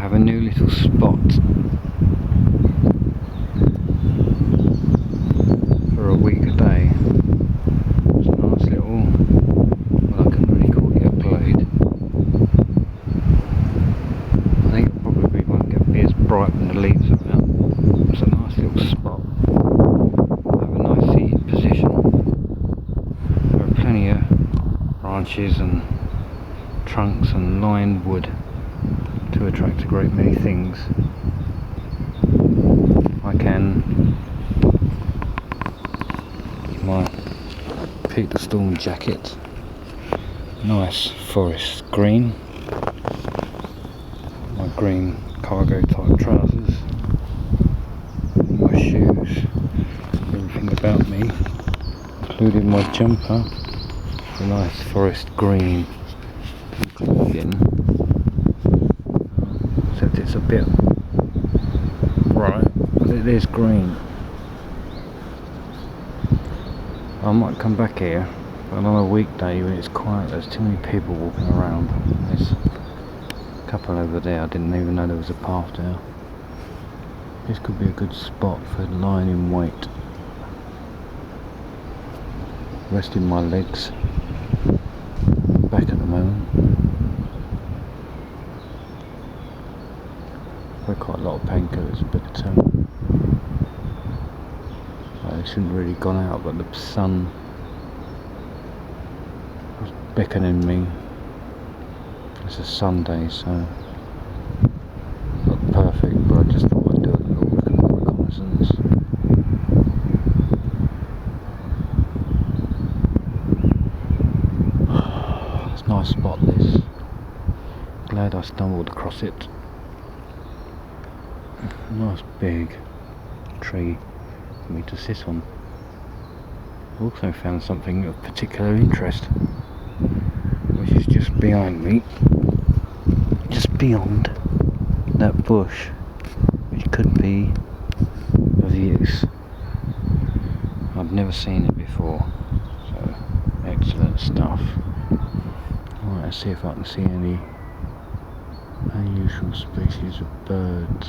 have a new little spot for a week a day. It's a nice little, well, I couldn't really call it a glade. I think it probably won't be as bright when the leaves are out. It's a nice little spot. Have a nice seated position. There are plenty of branches and trunks and lined wood to attract a great many things. I can my Peter Storm jacket, nice forest green, my green cargo type trousers, my shoes, everything about me, including my jumper, a nice forest green clothing, except it's a bit bright, but it is green. I might come back here, but on a weekday when it's quiet, there's too many people walking around. There's a couple over there, I didn't even know there was a path there. This could be a good spot for lying in wait, resting my legs back at the moment. There are quite a lot of painkillers, but I shouldn't really gone out, but the sun was beckoning me. It's a Sunday, so not perfect, but I just thought I'd do a little reconnaissance. It's a nice spot, this. Glad I stumbled across it. Nice big tree for me to sit on. I also found something of particular interest, which is just behind me, just beyond that bush, which could be of use. I've never seen it before, so excellent stuff. Alright, let's see if I can see any unusual species of birds.